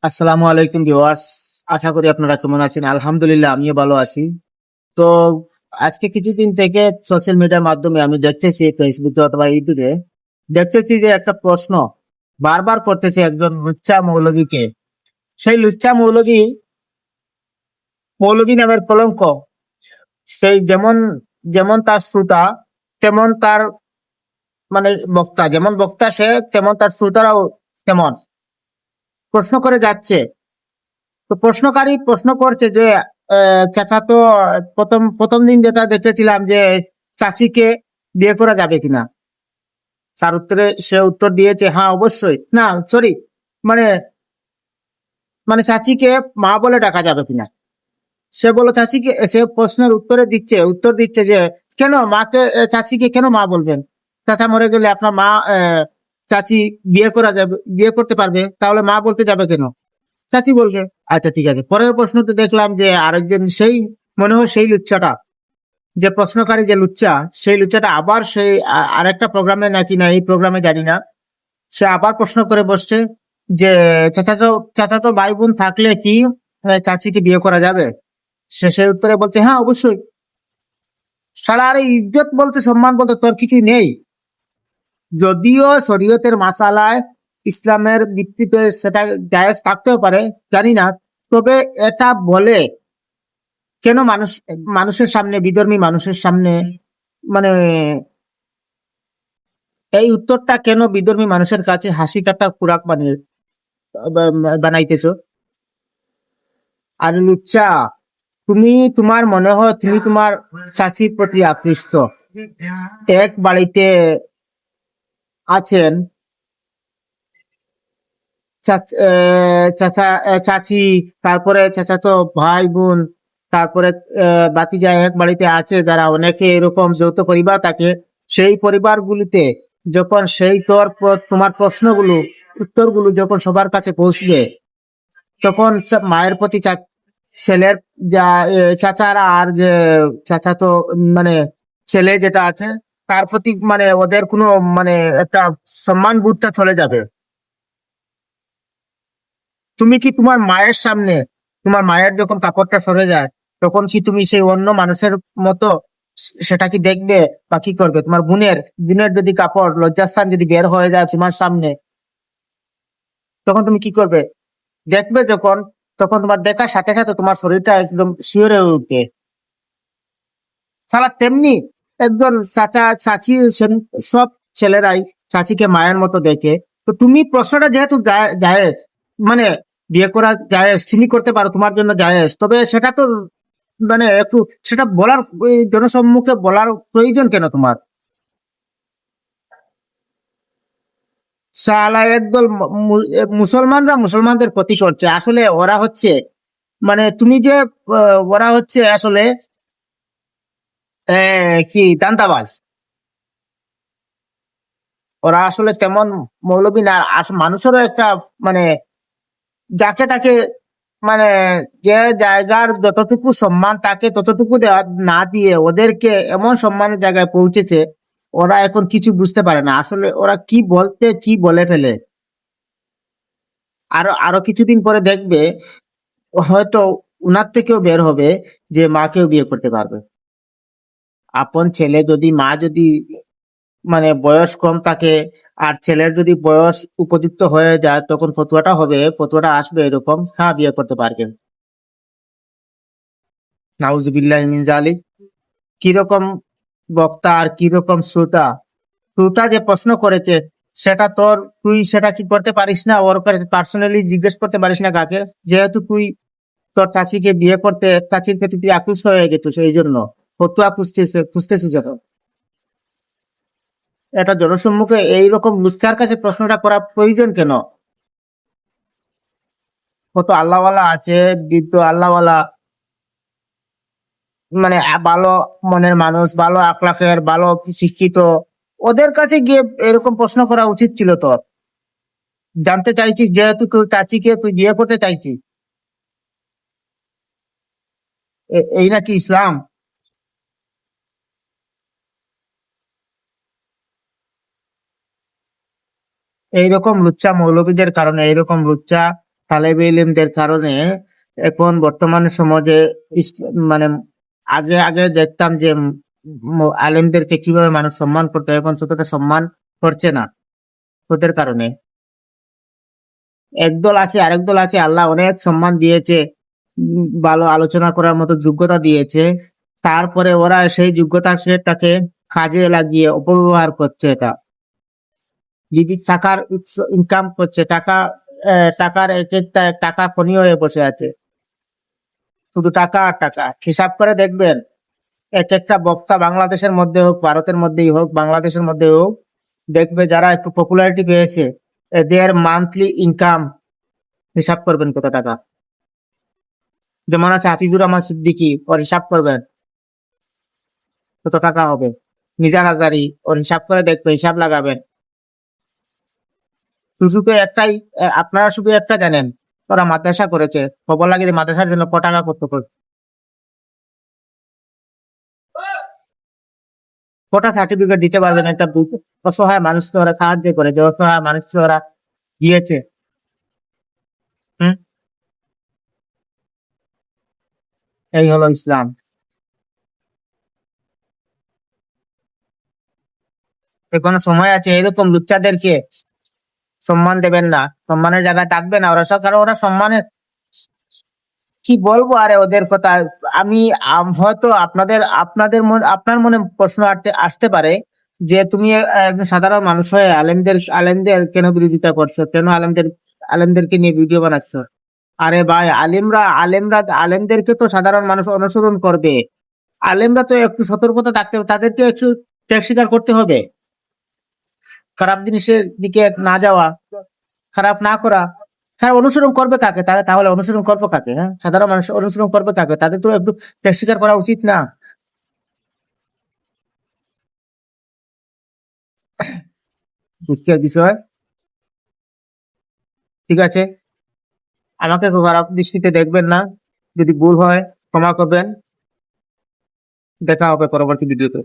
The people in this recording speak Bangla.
আসসালামু আলাইকুম ভিউয়ার্স। আশা করি আপনারা কেমন আছেন। আলহামদুলিল্লাহ আমিও ভালো আছি। তো আজকে কিছুদিন থেকে সোশ্যাল মিডিয়ার মাধ্যমে আমি দেখতেছি, ফেসবুকে অথবা ইউটিউবে দেখতেছি যে একটা প্রশ্ন বারবার করতেছে একজন লুচ্চা মৌলভীকে। সেই লুচ্চা মৌলভী নামের কলঙ্ক। সেই যেমন যেমন তার শ্রোতা, তেমন তার মানে বক্তা, যেমন বক্তা সে তেমন তার শ্রোতারাও তেমন প্রশ্ন করে যাচ্ছে। তো প্রশ্নকারী প্রশ্ন করছে যে চাচা তো প্রথম প্রথম দিন যেটা দেখেছিলাম যে চাচিকে বিয়ে করা যাবে কিনা। তার উত্তরে সে উত্তর দিয়েছে হ্যাঁ অবশ্যই, না সরি, মানে মানে চাচিকে মা বলে ডাকা যাবে কিনা। সে বলো চাচিকে, সে প্রশ্নের উত্তর দিচ্ছে যে কেন মাকে চাচিকে কেন মা বলবেন? চাচা মরে গেলে আপনার মা চাচি বিয়ে করতে পারবে, তাহলে মা বলতে যাবে কেন? চাচি বলবে। আচ্ছা ঠিক আছে, পরের প্রশ্নতে দেখলাম যে আরেকজন সেই, মনে হয় সেই লুচ্চাটা, যে প্রশ্নকারী যে লুচ্চা, সেই লুচ্চাটা আবার সেই আরেকটা প্রোগ্রামে নাকি, না এই প্রোগ্রামে জানি না, সে আবার প্রশ্ন করে বসছে যে চাচা তো ভাই বোন থাকলে কি চাচিকে বিয়ে করা যাবে? সে সেই উত্তরে বলছে হ্যাঁ অবশ্যই। সারা আরে ইজ্জত বলতে, সম্মান বলতে তোর কিছু নেই। যদিও শরীয়তের মাসালায়, ইসলামের ভিত্তিতে সেটা জায়েজ থাকতেও পারে, জানি না। তবে এটা বলে কেন মানুষের সামনে, বিধর্মী মানুষের সামনে, মানে এই উত্তরটা কেন বিধর্মী মানুষের কাছে হাসি কাটা খুরাক বানাইতেছো? আর লুচ্চা, তোমার মনে হয় তুমি তোমার চাচির প্রতি আকৃষ্ট। এক বাড়িতে আছেন চাচি, তারপরে চাচাতো ভাই বোন, তারপরে বাকি যা এক বাড়িতে আছে যারা, অনেকে এরকম যৌথ পরিবার থাকে। সেই পরিবারগুলিতে যখন তোমার প্রশ্নগুলো, উত্তরগুলো যখন সবার কাছে পৌঁছবে, তখন মায়ের প্রতি ছেলের যা চাচারা, আর যে চাচাতো মানে ছেলে যেটা আছে, তার প্রতি মানে ওদের কোনো মানে একটা সম্মান বোধটা চলে যাবে। তুমি কি তোমার মায়ের সামনে, তোমার মায়ের যখন কাপড়টা সরে যায়, তখন কি তুমি সেই অন্য মানুষের মতো সেটা কি দেখবে? বা কি করবে? তোমার বোনের বোনের যদি কাপড়, লজ্জাস্থান যদি বের হয়ে যায় তোমার সামনে, তখন তুমি কি করবে? দেখবে যখন, তখন তোমার দেখার সাথে সাথে তোমার শরীরটা একদম শিওরে উঠবে। সালা তেমনি একজন চাচা চাচি, সব ছেলেরাই চাচিকে মায়ের মতো দেখে। তো তুমি প্রশ্নটা যেহেতু জায়েজ, মানে বিয়ে করা জায়েজ, তুমি করতে পারো, তোমার জন্য জায়েজ, তবে সেটা তো মানে একটু সেটা বলার, ওই জনসম্মুখে বলার প্রয়োজন কেন তোমার? শালা একদল মুসলমানরা মুসলমানদের ক্ষতি করছে, আসলে ওরা হচ্ছে, মানে তুমি যে ওরা হচ্ছে আসলে কি দান্দাবাজ। ওরা আসলে তেমন মৌলবী না। মানুষেরও একটা মানে যাকে তাকে, মানে যে জায়গার যতটুকু সম্মান তাকে ততটুকু দেওয়া না দিয়ে ওদেরকে এমন সম্মানের জায়গায় পৌঁছেছে, ওরা এখন কিছু বুঝতে পারে না আসলে ওরা কি বলতে কি বলে ফেলে। আরো আরো কিছুদিন পরে দেখবে হয়তো উনার থেকেও বের হবে যে মাকেও বিয়ে করতে পারবে। আপন ছেলে যদি, মা যদি মানে বয়স কম থাকে, আর ছেলের যদি বয়স উপযুক্ত হয়ে যায়, তখন ফতুয়াটা আসবে এরকম, হ্যাঁ বিয়ে করতে পারবে। নাউজুবিল্লাহ মিন জালিক। কিরকম বক্তা আর কিরকম শ্রোতা। শ্রোতা যে প্রশ্ন করেছে সেটা তোর, তুই সেটা কি করতে পারিস না? ওর পার্সোনালি জিজ্ঞেস করতে পারিস না কাকে? যেহেতু তুই তোর চাচিকে বিয়ে করতে, চাচির প্রতি তুই আকৃষ্ট হয়ে গেছিস, এই জন্য ফতুয়া খুঁজতেছিস এখন। এটা জনসম্মুখে এইরকম লুচ্চার কাছে প্রশ্নটা করা প্রয়োজন কেন? কত আল্লাহওয়ালা আছে, বৃদ্ধ আল্লাহওয়ালা, মানে ভালো মনের মানুষ, ভালো আখলাকের, ভালো শিক্ষিত, ওদের কাছে গিয়ে এরকম প্রশ্ন করা উচিত ছিল তোর। জানতে চাইছিস যেহেতু তুই চাচিকে তুই বিয়ে করতে চাইছিস, এই নাকি ইসলাম? এইরকম লুচ্চা মৌলবীদের কারণে, এইরকম লুচ্চা তালেবে ইলমদের কারণে এখন বর্তমান সমাজে মানে আগে আগে দেখতাম যে আলেমদেরকে কিভাবে মানুষ সম্মান করতো, এখন ততটা সম্মান করছে না। ওদের কারণে একদল আছে, আরেক দল আছে, আল্লাহ অনেক সম্মান দিয়েছে, ভালো আলোচনা করার মতো যোগ্যতা দিয়েছে, তারপরে ওরা সেই যোগ্যতা সেটাকে কাজে লাগিয়ে অপব্যবহার করছে। এটা বিবিধ টাকার উৎস ইনকাম করছে, টাকা টাকার এক একটা টাকা খনি হয়ে বসে আছে, শুধু টাকা আর টাকা। হিসাব করে দেখবেন, এক একটা বক্তা বাংলাদেশের মধ্যে হোক, ভারতের মধ্যেই হোক, বাংলাদেশের মধ্যে হোক, দেখবে যারা একটু পপুলারিটি পেয়েছে, এদের মান্থলি ইনকাম হিসাব করবেন কত টাকা। যেমন আছে হাফিজুর রহমান সিদ্দিকী, ওর হিসাব করবেন কত টাকা হবে। মিজান হাজারি, ওর হিসাব করে দেখবে, হিসাব লাগাবেন। শুধু তো একটাই, আপনারা শুধু একটা জানেন, ওরা মাদ্রাসা করেছে, খবর লাগে যে মাদ্রাসার জন্য ক টাকা করতে হবে, কটা সার্টিফিকেট দিতে পারবেন একটা অসহায় মানুষকে ওরা সাহায্য করে, যে অসহায় মানুষকে ওরা দিয়েছে। হুম, এই হলো ইসলাম। এখনো সময় আছে, এরকম লুচ্চাদেরকে সম্মান দেবেন না, সম্মানের জায়গায় থাকবে না ওরা সব, কারণ ওরা সম্মানের কি বলবো আরে ওদের কথা। আমি হয়তো আপনাদের আপনাদের আপনার মনে প্রশ্ন আসতে পারে যে তুমি একজন সাধারণ মানুষ হয়ে আলেমদের আলেমদের কেন বিরোধিতা করছো, কেন আলেমদেরকে নিয়ে ভিডিও বানাচ্ছ। আরে ভাই, আলেমরা আলেমদেরকে তো সাধারণ মানুষ অনুসরণ করবে। আলেমরা তো একটু সতর্কতা থাকতে হবে, তাদেরকে একটু ত্যাগ স্বীকার করতে হবে, খারাপ জিনিসের দিকে না যাওয়া, খারাপ না করা। হ্যাঁ, অনুসরণ করবে কাকে? তাহলে অনুসরণ করবো কাকে? হ্যাঁ, সাধারণ মানুষ অনুসরণ করবে কাকে? তাদের তো একটু ত্যাগ স্বীকার করা উচিত না? দুঃখের বিষয়। ঠিক আছে, আমাকে খুব খারাপ দৃষ্টিতে দেখবেন না, যদি ভুল হয় ক্ষমা করবেন। দেখা হবে পরবর্তী ভিডিওতে।